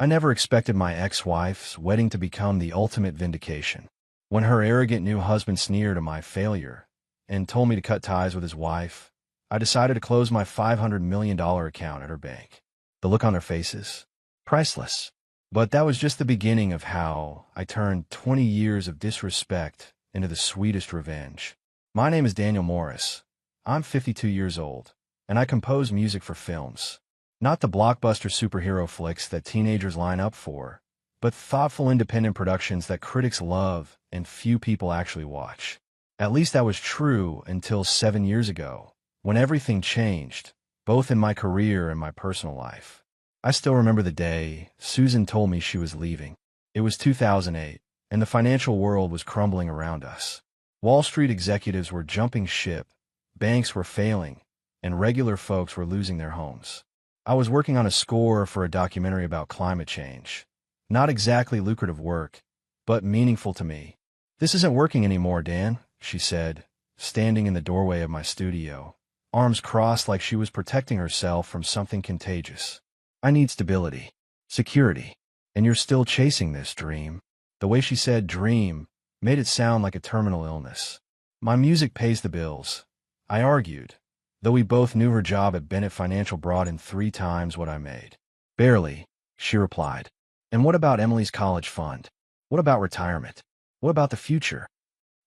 I never expected my ex-wife's wedding to become the ultimate vindication. When her arrogant new husband sneered at my failure and told me to cut ties with his wife, I decided to close my $500 million account at her bank. The look on their faces, priceless. But that was just the beginning of how I turned 20 years of disrespect into the sweetest revenge. My name is Daniel Morris. I'm 52 years old, and I compose music for films. Not the blockbuster superhero flicks that teenagers line up for, but thoughtful independent productions that critics love and few people actually watch. At least that was true until 7 years ago, when everything changed, both in my career and my personal life. I still remember the day Susan told me she was leaving. It was 2008, and the financial world was crumbling around us. Wall Street executives were jumping ship, banks were failing, and regular folks were losing their homes. I was working on a score for a documentary about climate change. Not exactly lucrative work, but meaningful to me. "This isn't working anymore, Dan," she said, standing in the doorway of my studio, arms crossed like she was protecting herself from something contagious. "I need stability, security, and you're still chasing this dream." The way she said dream made it sound like a terminal illness. "My music pays the bills," I argued, though we both knew her job at Bennett Financial brought in 3 times what I made. "Barely," she replied. "And what about Emily's college fund? What about retirement? What about the future?"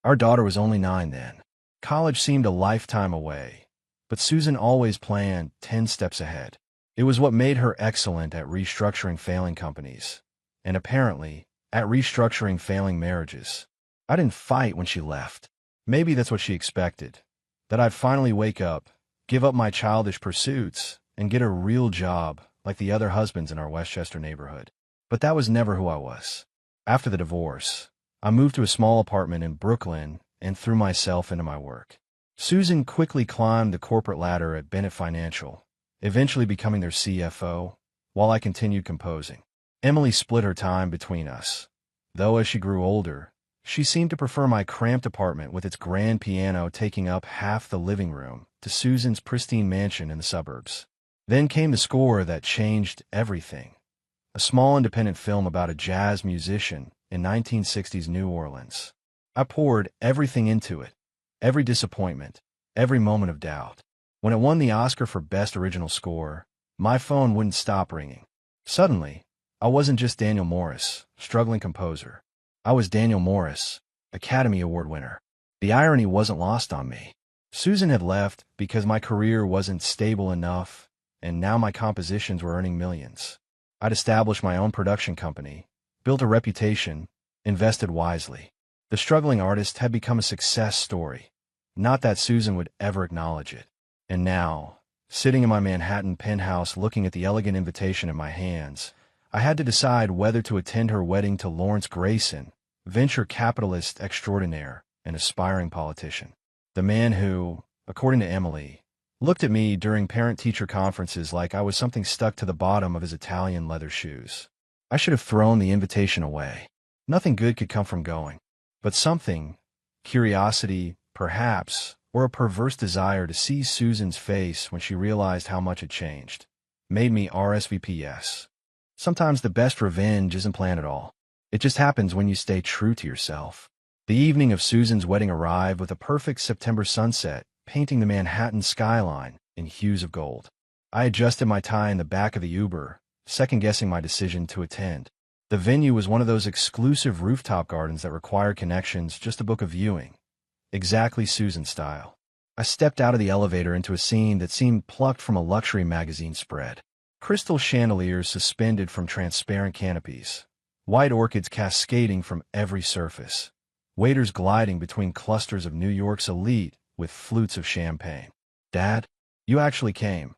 Our daughter was only 9 then. College seemed a lifetime away, but Susan always planned 10 steps ahead. It was what made her excellent at restructuring failing companies, and apparently, at restructuring failing marriages. I didn't fight when she left. Maybe that's what she expected, that I'd finally wake up, give up my childish pursuits, and get a real job like the other husbands in our Westchester neighborhood. But that was never who I was. After the divorce, I moved to a small apartment in Brooklyn and threw myself into my work. Susan quickly climbed the corporate ladder at Bennett Financial, eventually becoming their CFO, while I continued composing. Emily split her time between us, though as she grew older, she seemed to prefer my cramped apartment with its grand piano taking up half the living room to Susan's pristine mansion in the suburbs. Then came the score that changed everything. A small independent film about a jazz musician in 1960s New Orleans. I poured everything into it, every disappointment, every moment of doubt. When it won the Oscar for Best Original Score, my phone wouldn't stop ringing. Suddenly, I wasn't just Daniel Morris, struggling composer. I was Daniel Morris, Academy Award winner. The irony wasn't lost on me. Susan had left because my career wasn't stable enough, and now my compositions were earning millions. I'd established my own production company, built a reputation, invested wisely. The struggling artist had become a success story. Not that Susan would ever acknowledge it. And now, sitting in my Manhattan penthouse looking at the elegant invitation in my hands, I had to decide whether to attend her wedding to Lawrence Grayson, venture capitalist extraordinaire and aspiring politician. The man who, according to Emily, looked at me during parent-teacher conferences like I was something stuck to the bottom of his Italian leather shoes. I should have thrown the invitation away. Nothing good could come from going. But something, curiosity, perhaps, or a perverse desire to see Susan's face when she realized how much had changed, made me RSVP. Sometimes the best revenge isn't planned at all. It just happens when you stay true to yourself. The evening of Susan's wedding arrived with a perfect September sunset, painting the Manhattan skyline in hues of gold. I adjusted my tie in the back of the Uber, second-guessing my decision to attend. The venue was one of those exclusive rooftop gardens that require connections just to book a viewing. Exactly Susan's style. I stepped out of the elevator into a scene that seemed plucked from a luxury magazine spread. Crystal chandeliers suspended from transparent canopies, white orchids cascading from every surface, waiters gliding between clusters of New York's elite with flutes of champagne. "Dad, you actually came."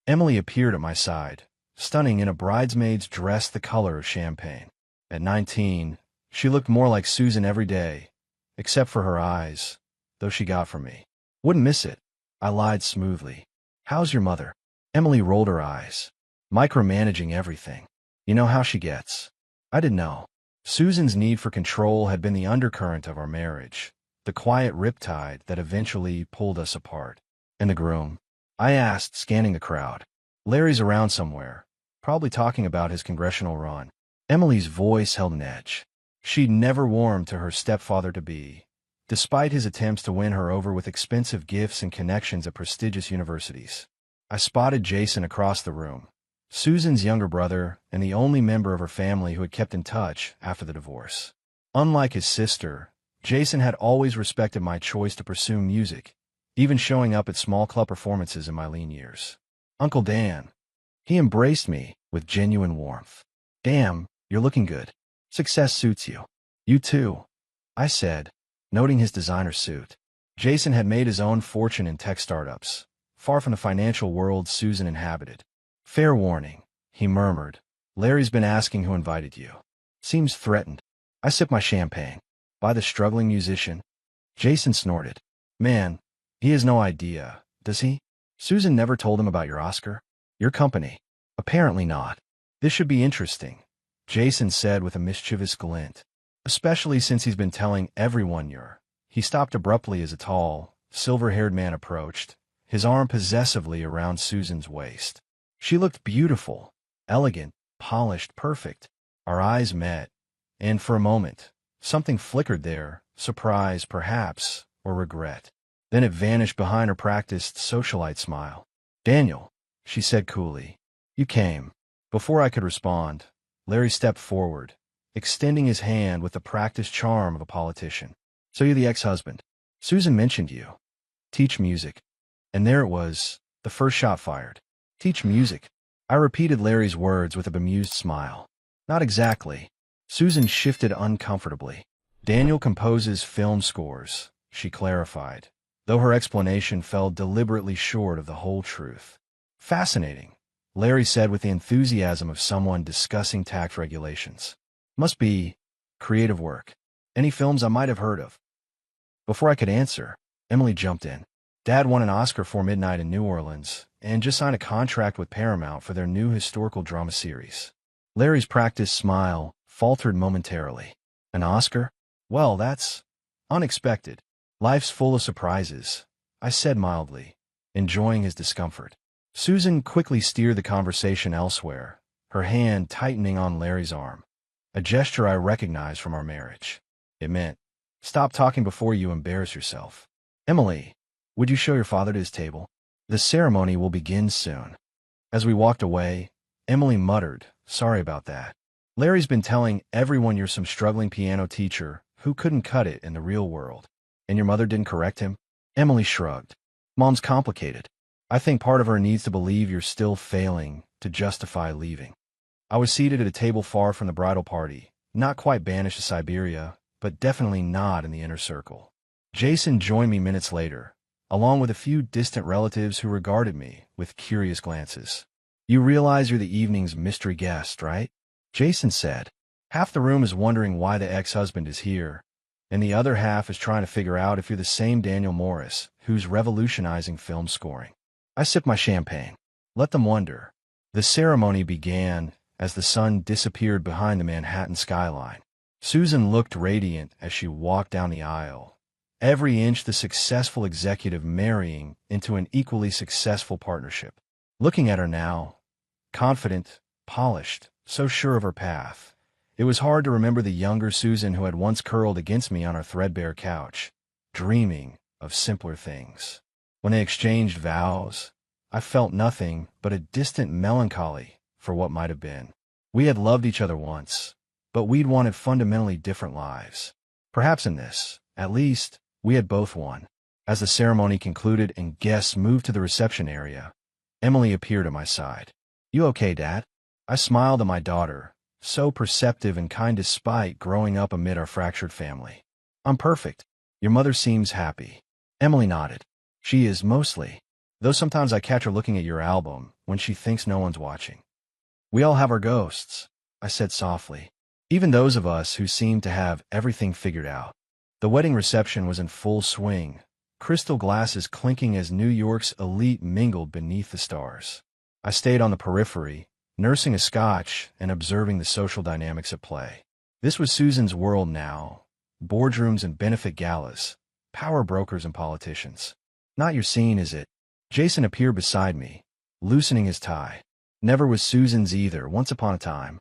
Emily appeared at my side, stunning in a bridesmaid's dress the color of champagne. At 19, she looked more like Susan every day, except for her eyes, though she got from me. "Wouldn't miss it," I lied smoothly. "How's your mother?" Emily rolled her eyes, micromanaging everything. You know how she gets. I didn't know. Susan's need for control had been the undercurrent of our marriage, the quiet riptide that eventually pulled us apart. "And the groom?" I asked, scanning the crowd. "Larry's around somewhere. probably talking about his congressional run. Emily's voice held an edge. She'd never warmed to her stepfather-to-be, despite his attempts to win her over with expensive gifts and connections at prestigious universities. I spotted Jason across the room, Susan's younger brother and the only member of her family who had kept in touch after the divorce. Unlike his sister, Jason had always respected my choice to pursue music, even showing up at small club performances in my lean years. Uncle Dan. He embraced me with genuine warmth. Damn, you're looking good. Success suits you. You too, I said, noting his designer suit. Jason had made his own fortune in tech startups, far from the financial world Susan inhabited. Fair warning, he murmured. Larry's been asking who invited you. Seems threatened. I sipped my champagne. By the struggling musician? Jason snorted. Man, he has no idea, does he? Susan never told him about your Oscar? Your company? Apparently not. This should be interesting, Jason said with a mischievous glint. Especially since he's been telling everyone you're. He stopped abruptly as a tall, silver-haired man approached, his arm possessively around Susan's waist. She looked beautiful, elegant, polished, perfect. Our eyes met, and for a moment, something flickered there, surprise perhaps, or regret. Then it vanished behind her practiced socialite smile. Daniel, she said coolly. You came. Before I could respond, Larry stepped forward, extending his hand with the practiced charm of a politician. So you're the ex-husband. Susan mentioned you. Teach music. And there it was, the first shot fired. Teach music. I repeated Larry's words with a bemused smile. Not exactly. Susan shifted uncomfortably. Daniel composes film scores, she clarified, though her explanation fell deliberately short of the whole truth. Fascinating, Larry said with the enthusiasm of someone discussing tax regulations. Must be creative work. Any films I might have heard of? Before I could answer, Emily jumped in. Dad won an Oscar for Midnight in New Orleans and just signed a contract with Paramount for their new historical drama series. Larry's practiced smile faltered momentarily. An Oscar? Well, that's unexpected. Life's full of surprises, I said mildly, enjoying his discomfort. Susan quickly steered the conversation elsewhere, her hand tightening on Larry's arm, a gesture I recognized from our marriage. It meant, stop talking before you embarrass yourself. Emily, would you show your father to his table? The ceremony will begin soon. As we walked away, Emily muttered, sorry about that. Larry's been telling everyone you're some struggling piano teacher who couldn't cut it in the real world. And your mother didn't correct him? Emily shrugged. Mom's complicated. I think part of her needs to believe you're still failing to justify leaving. I was seated at a table far from the bridal party, not quite banished to Siberia, but definitely not in the inner circle. Jason joined me minutes later, along with a few distant relatives who regarded me with curious glances. You realize you're the evening's mystery guest, right? Jason said. Half the room is wondering why the ex-husband is here, and the other half is trying to figure out if you're the same Daniel Morris who's revolutionizing film scoring. I sipped my champagne. Let them wonder. The ceremony began as the sun disappeared behind the Manhattan skyline. Susan looked radiant as she walked down the aisle, every inch the successful executive marrying into an equally successful partnership. Looking at her now, confident, polished, so sure of her path, it was hard to remember the younger Susan who had once curled against me on our threadbare couch, dreaming of simpler things. When they exchanged vows, I felt nothing but a distant melancholy for what might have been. We had loved each other once, but we'd wanted fundamentally different lives. Perhaps in this, at least, we had both won. As the ceremony concluded and guests moved to the reception area, Emily appeared at my side. You okay, Dad? I smiled at my daughter, so perceptive and kind despite growing up amid our fractured family. I'm perfect. Your mother seems happy. Emily nodded. She is mostly, though sometimes I catch her looking at your album when she thinks no one's watching. We all have our ghosts, I said softly, even those of us who seem to have everything figured out. The wedding reception was in full swing, crystal glasses clinking as New York's elite mingled beneath the stars. I stayed on the periphery, nursing a scotch and observing the social dynamics at play. This was Susan's world now, boardrooms and benefit galas, power brokers and politicians. Not your scene, is it? Jason appeared beside me, loosening his tie. Never was Susan's either, once upon a time.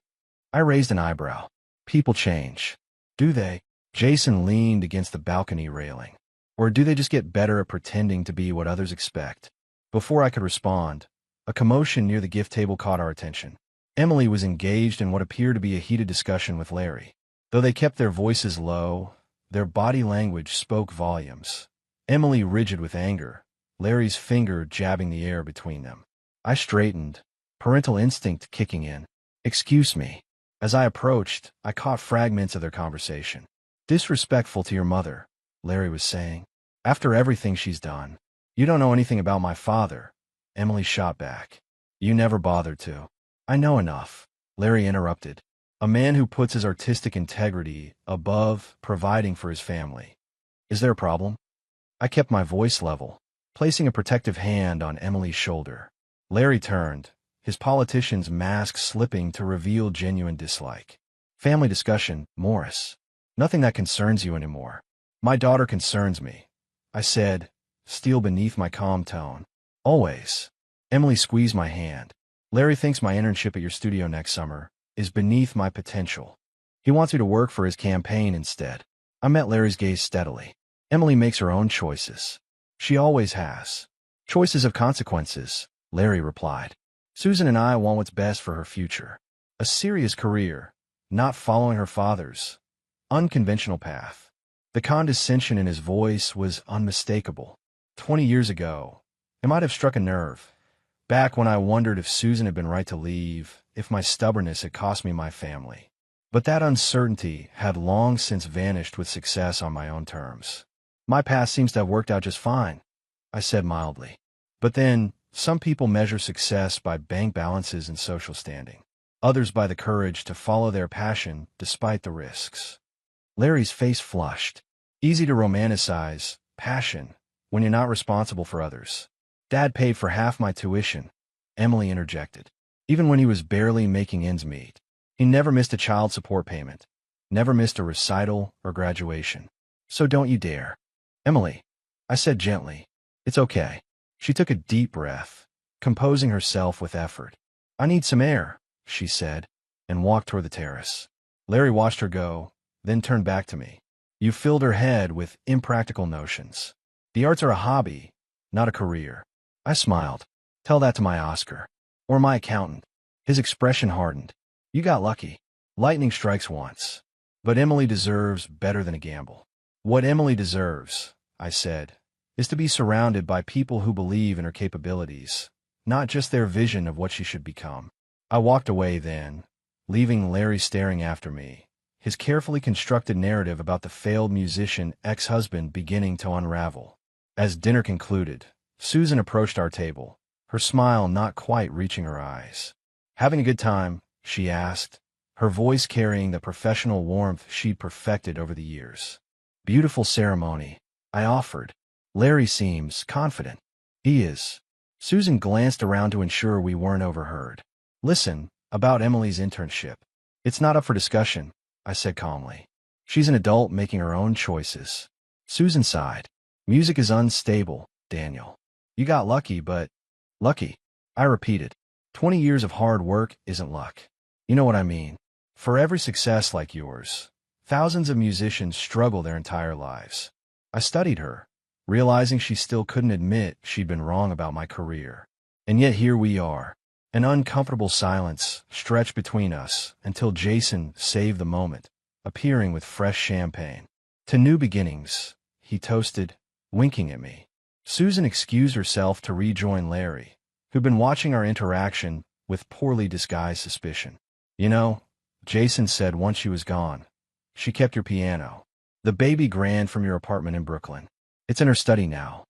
I raised an eyebrow. People change. Do they? Jason leaned against the balcony railing. Or do they just get better at pretending to be what others expect? Before I could respond, a commotion near the gift table caught our attention. Emily was engaged in what appeared to be a heated discussion with Larry. Though they kept their voices low, their body language spoke volumes. Emily rigid with anger, Larry's finger jabbing the air between them. I straightened, parental instinct kicking in. "Excuse me." As I approached, I caught fragments of their conversation. "Disrespectful to your mother," Larry was saying. "After everything she's done. You don't know anything about my father," Emily shot back. "You never bothered to." "I know enough," Larry interrupted. "A man who puts his artistic integrity above providing for his family. Is there a problem?" I kept my voice level, placing a protective hand on Emily's shoulder. Larry turned, his politician's mask slipping to reveal genuine dislike. "Family discussion, Morris. Nothing that concerns you anymore." "My daughter concerns me," I said, steel beneath my calm tone. "Always." Emily squeezed my hand. "Larry thinks my internship at your studio next summer is beneath my potential. He wants me to work for his campaign instead." I met Larry's gaze steadily. "Emily makes her own choices. She always has. Choices have consequences," Larry replied. "Susan and I want what's best for her future. A serious career, not following her father's unconventional path." The condescension in his voice was unmistakable. 20 years ago, it might have struck a nerve. Back when I wondered if Susan had been right to leave, if my stubbornness had cost me my family. But that uncertainty had long since vanished with success on my own terms. "My past seems to have worked out just fine," I said mildly. "But then, some people measure success by bank balances and social standing. Others by the courage to follow their passion despite the risks." Larry's face flushed. "Easy to romanticize passion when you're not responsible for others. Dad paid for half my tuition," Emily interjected, "even when he was barely making ends meet. He never missed a child support payment, never missed a recital or graduation. So don't you dare." "Emily," I said gently, "it's okay." She took a deep breath, composing herself with effort. "I need some air," she said, and walked toward the terrace. Larry watched her go, then turned back to me. "You filled her head with impractical notions. The arts are a hobby, not a career." I smiled. "Tell that to my Oscar. Or my accountant." His expression hardened. "You got lucky. Lightning strikes once. But Emily deserves better than a gamble." "What Emily deserves," I said, "is to be surrounded by people who believe in her capabilities, not just their vision of what she should become." I walked away then, leaving Larry staring after me, his carefully constructed narrative about the failed musician ex-husband beginning to unravel. As dinner concluded, Susan approached our table, her smile not quite reaching her eyes. "Having a good time?" she asked, her voice carrying the professional warmth she'd perfected over the years. "Beautiful ceremony," I offered. "Larry seems confident." "He is." Susan glanced around to ensure we weren't overheard. "Listen, about Emily's internship. It's not up for discussion," I said calmly. "She's an adult making her own choices." Susan sighed. "Music is unstable, Daniel. You got lucky, but..." "Lucky," I repeated. 20 years of hard work isn't luck. You know what I mean. For every success like yours, thousands of musicians struggle their entire lives." I studied her, realizing she still couldn't admit she'd been wrong about my career. And yet here we are. An uncomfortable silence stretched between us until Jason saved the moment, appearing with fresh champagne. "To new beginnings," he toasted, winking at me. Susan excused herself to rejoin Larry, who'd been watching our interaction with poorly disguised suspicion. "You know," Jason said once she was gone, "she kept your piano. The baby grand from your apartment in Brooklyn. It's in her study now."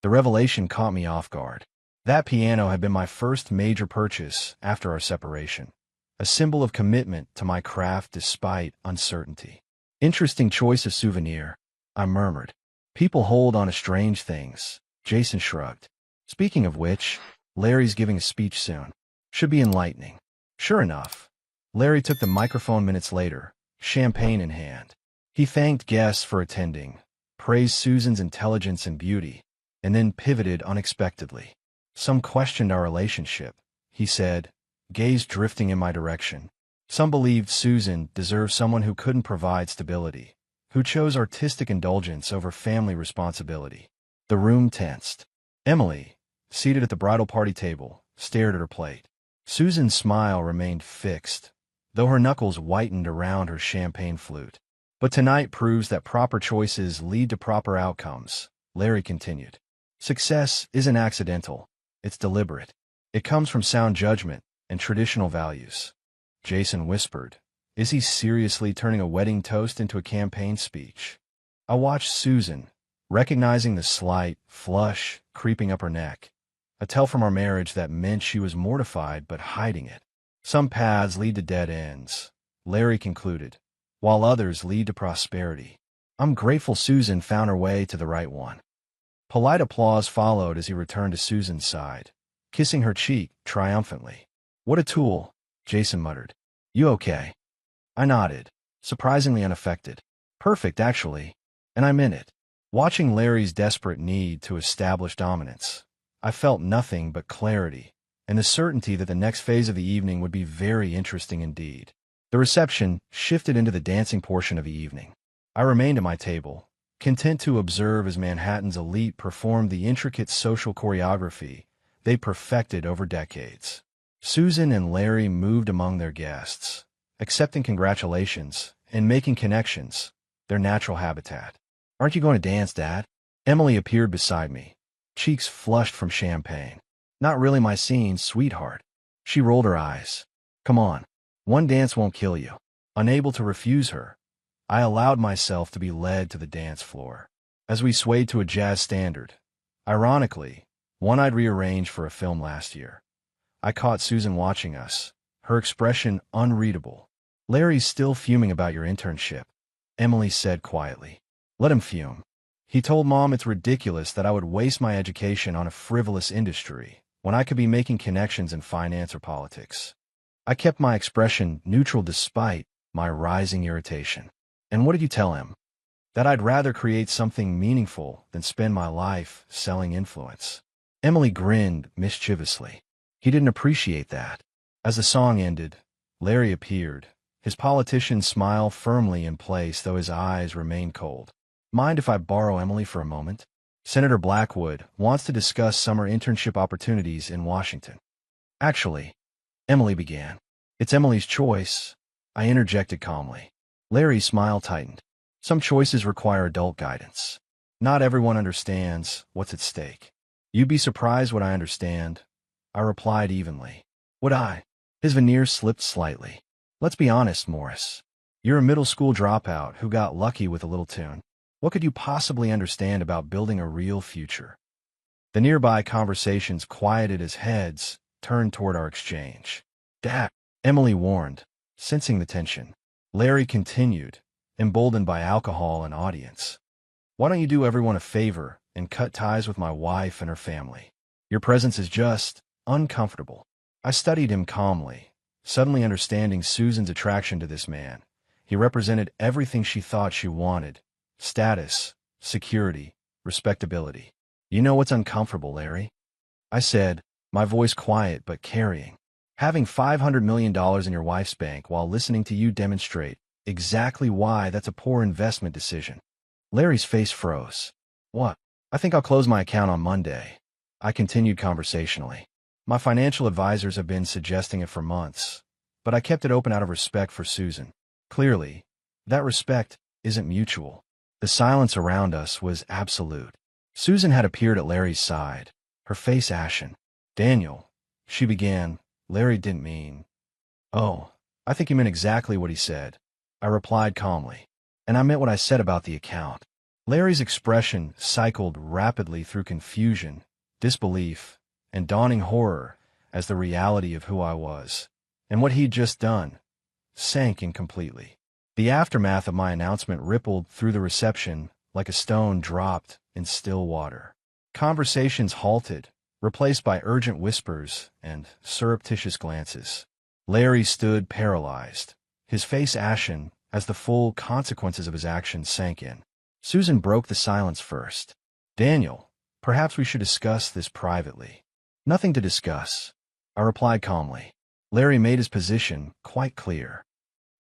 The revelation caught me off guard. That piano had been my first major purchase after our separation, a symbol of commitment to my craft despite uncertainty. "Interesting choice of souvenir," I murmured. "People hold on to strange things," Jason shrugged. "Speaking of which, Larry's giving a speech soon. Should be enlightening." Sure enough, Larry took the microphone minutes later, champagne in hand. He thanked guests for attending, praised Susan's intelligence and beauty, and then pivoted unexpectedly. "Some questioned our relationship," he said, gaze drifting in my direction. Some believed Susan deserved someone who couldn't provide stability, who chose artistic indulgence over family responsibility. The room tensed. Emily, seated at the bridal party table, stared at her plate. Susan's smile remained fixed, though her knuckles whitened around her champagne flute. But tonight proves that proper choices lead to proper outcomes, Larry continued. Success isn't accidental, it's deliberate. It comes from sound judgment and traditional values. Jason whispered, "Is he seriously turning a wedding toast into a campaign speech?" I watched Susan, recognizing the slight flush creeping up her neck, a tell from our marriage that meant she was mortified but hiding it. Some paths lead to dead ends, Larry concluded, while others lead to prosperity. I'm grateful Susan found her way to the right one. Polite applause followed as he returned to Susan's side, kissing her cheek triumphantly. "What a tool," Jason muttered. "You okay?" I nodded, surprisingly unaffected. "Perfect, actually. And I'm in it." Watching Larry's desperate need to establish dominance, I felt nothing but clarity, and the certainty that the next phase of the evening would be very interesting indeed. The reception shifted into the dancing portion of the evening. I remained at my table, content to observe as Manhattan's elite performed the intricate social choreography they perfected over decades. Susan and Larry moved among their guests, accepting congratulations and making connections, their natural habitat. "Aren't you going to dance, Dad?" Emily appeared beside me, cheeks flushed from champagne. "Not really my scene, sweetheart." She rolled her eyes. "Come on. One dance won't kill you." Unable to refuse her, I allowed myself to be led to the dance floor. As we swayed to a jazz standard, ironically, one I'd rearranged for a film last year, I caught Susan watching us, her expression unreadable. "Larry's still fuming about your internship," Emily said quietly. "Let him fume. He told Mom it's ridiculous that I would waste my education on a frivolous industry when I could be making connections in finance or politics." I kept my expression neutral despite my rising irritation. "And what did you tell him?" "That I'd rather create something meaningful than spend my life selling influence." Emily grinned mischievously. "He didn't appreciate that." As the song ended, Larry appeared, his politician smile firmly in place though his eyes remained cold. "Mind if I borrow Emily for a moment? Senator Blackwood wants to discuss summer internship opportunities in Washington." "Actually," Emily began. "It's Emily's choice," I interjected calmly. Larry's smile tightened. "Some choices require adult guidance. Not everyone understands what's at stake." "You'd be surprised what I understand," I replied evenly. "Would I?" His veneer slipped slightly. "Let's be honest, Morris. You're a middle school dropout who got lucky with a little tune. What could you possibly understand about building a real future?" The nearby conversations quieted as heads turned toward our exchange. "Dad," Emily warned, sensing the tension. Larry continued, emboldened by alcohol and audience. "Why don't you do everyone a favor and cut ties with my wife and her family? Your presence is just uncomfortable." I studied him calmly, suddenly understanding Susan's attraction to this man. He represented everything she thought she wanted: status, security, respectability. "You know what's uncomfortable, Larry?" I said, my voice quiet but carrying. "Having $500 million in your wife's bank while listening to you demonstrate exactly why that's a poor investment decision." Larry's face froze. "What?" "I think I'll close my account on Monday," I continued conversationally. "My financial advisors have been suggesting it for months, but I kept it open out of respect for Susan. Clearly, that respect isn't mutual." The silence around us was absolute. Susan had appeared at Larry's side, her face ashen. "Daniel," she began. "Larry didn't mean—" "Oh, I think he meant exactly what he said," I replied calmly. "And I meant what I said about the account." Larry's expression cycled rapidly through confusion, disbelief, and dawning horror as the reality of who I was, and what he'd just done, sank in completely. The aftermath of my announcement rippled through the reception like a stone dropped in still water. Conversations halted, replaced by urgent whispers and surreptitious glances. Larry stood paralyzed, his face ashen as the full consequences of his actions sank in. Susan broke the silence first. "Daniel, perhaps we should discuss this privately." "Nothing to discuss," I replied calmly. Larry made his position quite clear.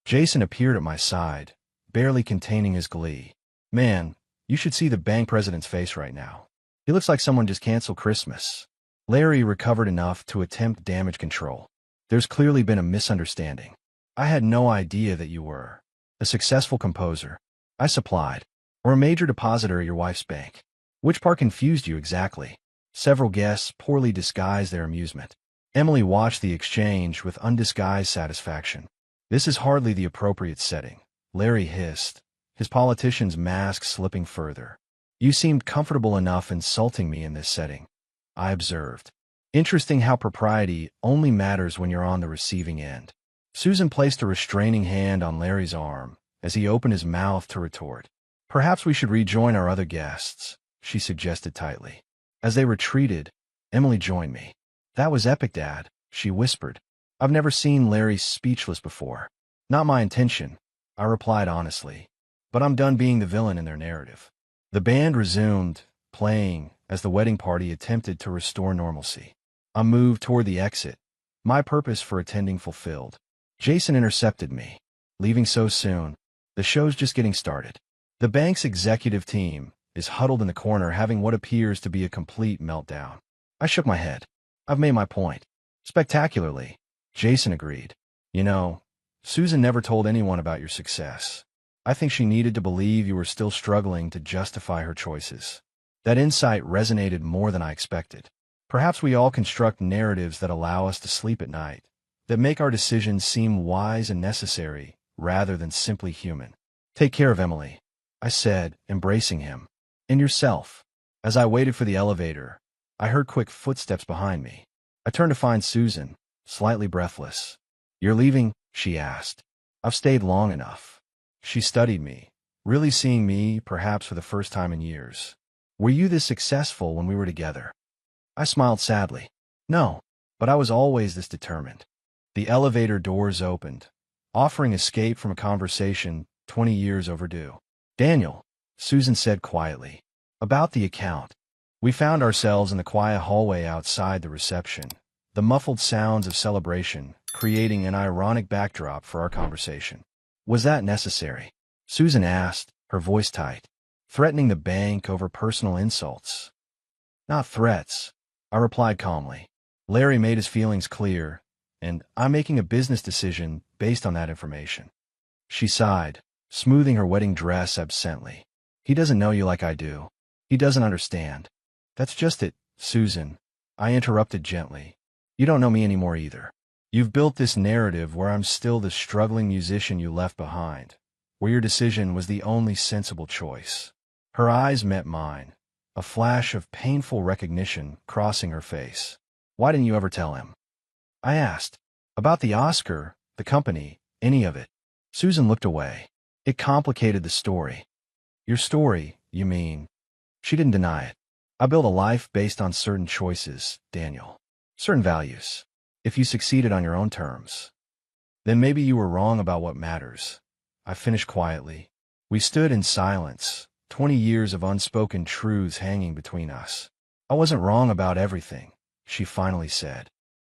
Jason appeared at my side, barely containing his glee. Man, you should see the bank president's face right now. He looks like someone just canceled Christmas. Larry recovered enough to attempt damage control. There's clearly been a misunderstanding. I had no idea that you were a successful composer, I supplied, or a major depositor at your wife's bank. Which part confused you exactly? Several guests poorly disguised their amusement. Emily watched the exchange with undisguised satisfaction. This is hardly the appropriate setting, Larry hissed, his politician's mask slipping further. You seemed comfortable enough insulting me in this setting, I observed. Interesting how propriety only matters when you're on the receiving end. Susan placed a restraining hand on Larry's arm as he opened his mouth to retort. Perhaps we should rejoin our other guests, she suggested tightly. As they retreated, Emily joined me. That was epic, Dad, she whispered. I've never seen Larry speechless before. Not my intention, I replied honestly. But I'm done being the villain in their narrative. The band resumed, playing, as the wedding party attempted to restore normalcy. I moved toward the exit, my purpose for attending fulfilled. Jason intercepted me. Leaving so soon? The show's just getting started. The bank's executive team is huddled in the corner having what appears to be a complete meltdown. I shook my head. I've made my point. Spectacularly, Jason agreed. You know, Susan never told anyone about your success. I think she needed to believe you were still struggling to justify her choices. That insight resonated more than I expected. Perhaps we all construct narratives that allow us to sleep at night, that make our decisions seem wise and necessary rather than simply human. Take care of Emily, I said, embracing him. And yourself. As I waited for the elevator, I heard quick footsteps behind me. I turned to find Susan, slightly breathless. You're leaving? She asked. I've stayed long enough. She studied me, really seeing me, perhaps for the first time in years. Were you this successful when we were together? I smiled sadly. No, but I was always this determined. The elevator doors opened, offering escape from a conversation 20 years overdue. Daniel, Susan said quietly. About the account. We found ourselves in the quiet hallway outside the reception, the muffled sounds of celebration creating an ironic backdrop for our conversation. Was that necessary? Susan asked, her voice tight. Threatening the bank over personal insults. Not threats, I replied calmly. Larry made his feelings clear, and I'm making a business decision based on that information. She sighed, smoothing her wedding dress absently. He doesn't know you like I do. He doesn't understand. That's just it, Susan, I interrupted gently. You don't know me anymore either. You've built this narrative where I'm still the struggling musician you left behind, where your decision was the only sensible choice. Her eyes met mine, a flash of painful recognition crossing her face. Why didn't you ever tell him? I asked. About the Oscar, the company, any of it. Susan looked away. It complicated the story. Your story, you mean? She didn't deny it. I built a life based on certain choices, Daniel. Certain values. If you succeeded on your own terms, then maybe you were wrong about what matters. I finished quietly. We stood in silence, 20 years of unspoken truths hanging between us. I wasn't wrong about everything, she finally said.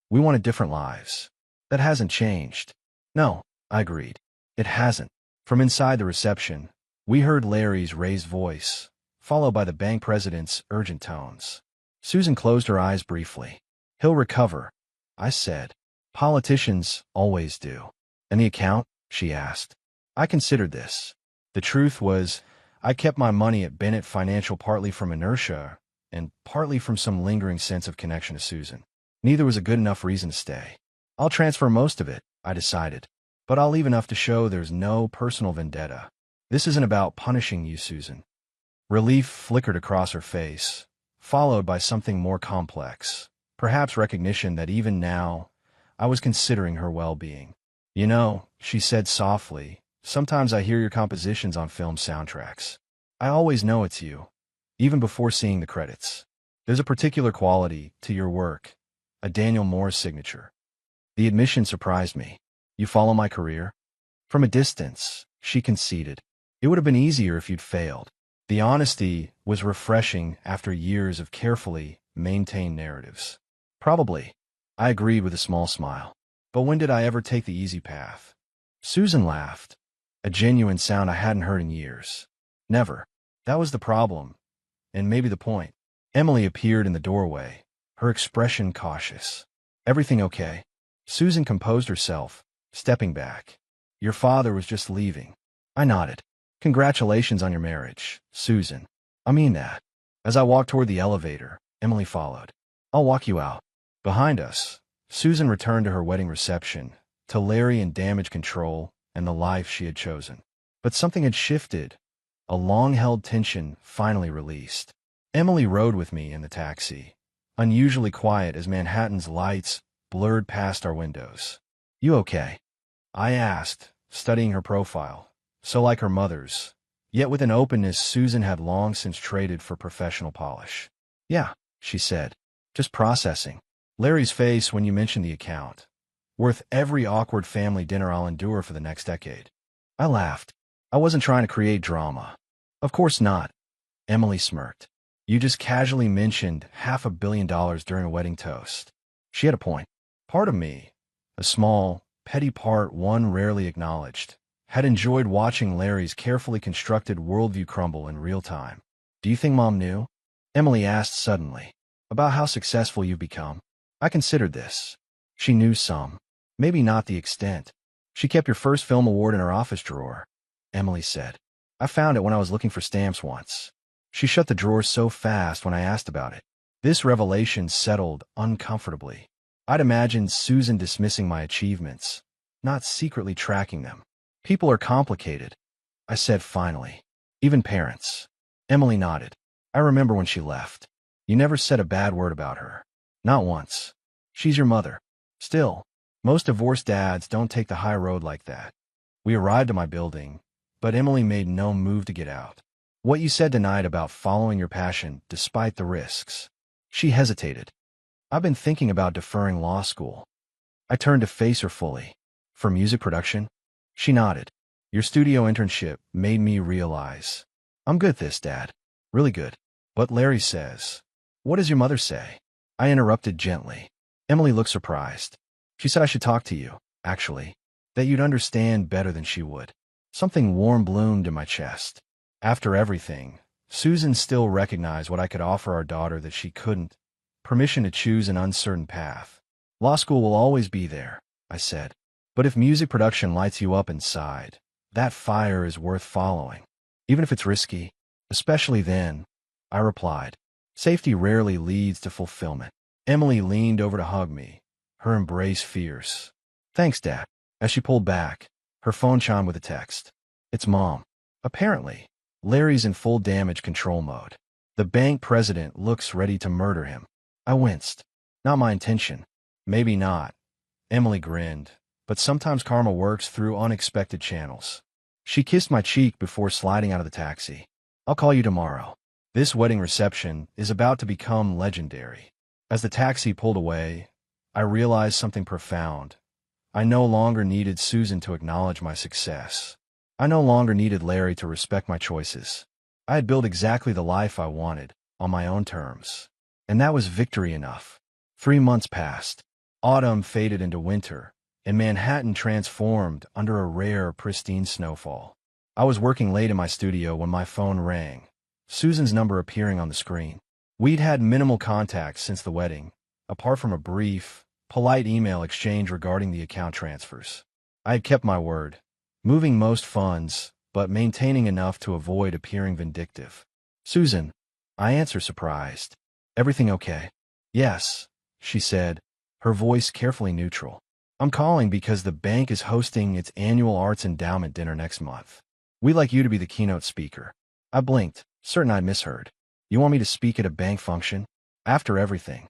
We wanted different lives. That hasn't changed. No, I agreed. It hasn't. From inside the reception, we heard Larry's raised voice, followed by the bank president's urgent tones. Susan closed her eyes briefly. He'll recover, I said. Politicians always do. And the account? She asked. I considered this. The truth was, I kept my money at Bennett Financial partly from inertia and partly from some lingering sense of connection to Susan. Neither was a good enough reason to stay. I'll transfer most of it, I decided. But I'll leave enough to show there's no personal vendetta. This isn't about punishing you, Susan. Relief flickered across her face, followed by something more complex. Perhaps recognition that even now, I was considering her well-being. You know, she said softly, sometimes I hear your compositions on film soundtracks. I always know it's you, even before seeing the credits. There's a particular quality to your work, a Daniel Moore signature. The admission surprised me. You follow my career? From a distance, she conceded. It would have been easier if you'd failed. The honesty was refreshing after years of carefully maintained narratives. Probably, I agreed with a small smile. But when did I ever take the easy path? Susan laughed, a genuine sound I hadn't heard in years. Never. That was the problem, and maybe the point. Emily appeared in the doorway, her expression cautious. Everything okay? Susan composed herself, stepping back. Your father was just leaving. I nodded. Congratulations on your marriage, Susan. I mean that. As I walked toward the elevator, Emily followed. I'll walk you out. Behind us, Susan returned to her wedding reception, to Larry and damage control and the life she had chosen. But something had shifted. A long-held tension finally released. Emily rode with me in the taxi, unusually quiet as Manhattan's lights blurred past our windows. You okay? I asked, studying her profile, so like her mother's, yet with an openness Susan had long since traded for professional polish. Yeah, she said, just processing. Larry's face when you mentioned the account. Worth every awkward family dinner I'll endure for the next decade. I laughed. I wasn't trying to create drama. Of course not. Emily smirked. You just casually mentioned $500 million during a wedding toast. She had a point. Part of me, a small, petty part one rarely acknowledged, had enjoyed watching Larry's carefully constructed worldview crumble in real time. Do you think Mom knew? Emily asked suddenly. About how successful you've become? I considered this. She knew some. Maybe not the extent. She kept your first film award in her office drawer, Emily said. I found it when I was looking for stamps once. She shut the drawer so fast when I asked about it. This revelation settled uncomfortably. I'd imagined Susan dismissing my achievements, not secretly tracking them. People are complicated, I said finally. Even parents. Emily nodded. I remember when she left. You never said a bad word about her. Not once. She's your mother. Still, most divorced dads don't take the high road like that. We arrived at my building, but Emily made no move to get out. What you said tonight about following your passion despite the risks. She hesitated. I've been thinking about deferring law school. I turned to face her fully. For music production? She nodded. Your studio internship made me realize. I'm good at this, Dad. Really good. But Larry says. What does your mother say? I interrupted gently. Emily looked surprised. She said I should talk to you, actually. That you'd understand better than she would. Something warm bloomed in my chest. After everything, Susan still recognized what I could offer our daughter that she couldn't. Permission to choose an uncertain path. Law school will always be there, I said. But if music production lights you up inside, that fire is worth following. Even if it's risky. Especially then, I replied. Safety rarely leads to fulfillment. Emily leaned over to hug me, her embrace fierce. Thanks, Dad. As she pulled back, her phone chimed with a text. It's Mom. Apparently, Larry's in full damage control mode. The bank president looks ready to murder him. I winced. Not my intention. Maybe not. Emily grinned, but sometimes karma works through unexpected channels. She kissed my cheek before sliding out of the taxi. I'll call you tomorrow. This wedding reception is about to become legendary. As the taxi pulled away, I realized something profound. I no longer needed Susan to acknowledge my success. I no longer needed Larry to respect my choices. I had built exactly the life I wanted, on my own terms. And that was victory enough. 3 months passed. Autumn faded into winter, and Manhattan transformed under a rare, pristine snowfall. I was working late in my studio when my phone rang, Susan's number appearing on the screen. We'd had minimal contact since the wedding, apart from a brief, polite email exchange regarding the account transfers. I had kept my word, moving most funds, but maintaining enough to avoid appearing vindictive. Susan, I answered surprised. Everything okay? Yes, she said, her voice carefully neutral. I'm calling because the bank is hosting its annual arts endowment dinner next month. We'd like you to be the keynote speaker. I blinked, certain I'd misheard. You want me to speak at a bank function? After everything.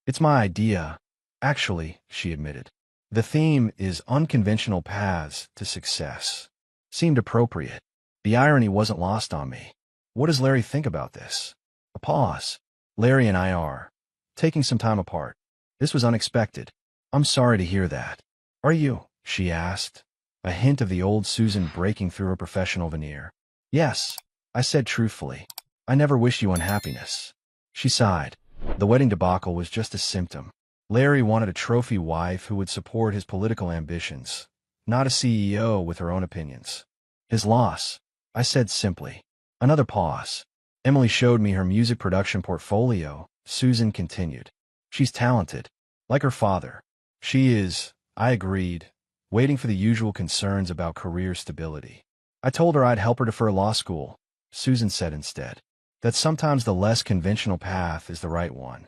It's my idea. Actually, she admitted. The theme is unconventional paths to success. Seemed appropriate. The irony wasn't lost on me. What does Larry think about this? A pause. Larry and I are taking some time apart. This was unexpected. I'm sorry to hear that. Are you? She asked, a hint of the old Susan breaking through her professional veneer. Yes, I said truthfully. I never wish you unhappiness. She sighed. The wedding debacle was just a symptom. Larry wanted a trophy wife who would support his political ambitions, not a CEO with her own opinions. His loss, I said simply. Another pause. Emily showed me her music production portfolio. Susan continued. She's talented, like her father. She is, I agreed, waiting for the usual concerns about career stability. I told her I'd help her defer law school. Susan said instead, that sometimes the less conventional path is the right one.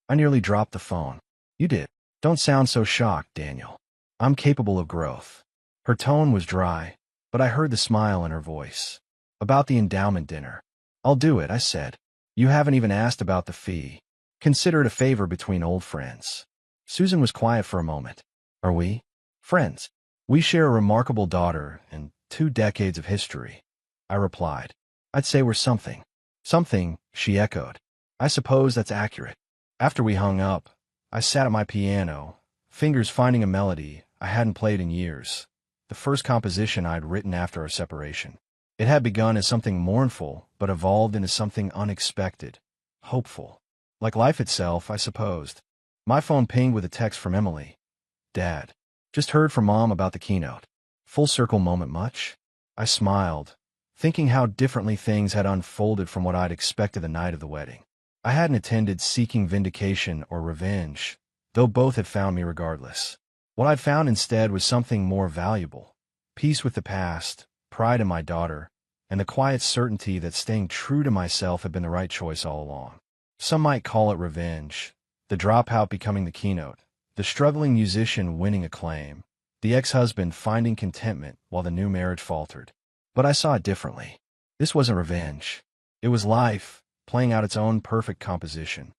I nearly dropped the phone. You did. Don't sound so shocked, Daniel. I'm capable of growth. Her tone was dry, but I heard the smile in her voice. About the endowment dinner. I'll do it, I said. You haven't even asked about the fee. Consider it a favor between old friends. Susan was quiet for a moment. Are we? Friends. We share a remarkable daughter and 2 decades of history. I replied. I'd say we're something. Something, she echoed. I suppose that's accurate. After we hung up, I sat at my piano, fingers finding a melody I hadn't played in years. The first composition I'd written after our separation. It had begun as something mournful, but evolved into something unexpected, hopeful. Like life itself, I supposed. My phone pinged with a text from Emily. Dad. Just heard from Mom about the keynote. Full circle moment much? I smiled, thinking how differently things had unfolded from what I'd expected the night of the wedding. I hadn't attended seeking vindication or revenge, though both had found me regardless. What I'd found instead was something more valuable. Peace with the past, pride in my daughter, and the quiet certainty that staying true to myself had been the right choice all along. Some might call it revenge, the dropout becoming the keynote, the struggling musician winning acclaim, the ex-husband finding contentment while the new marriage faltered. But I saw it differently. This wasn't revenge. It was life, playing out its own perfect composition.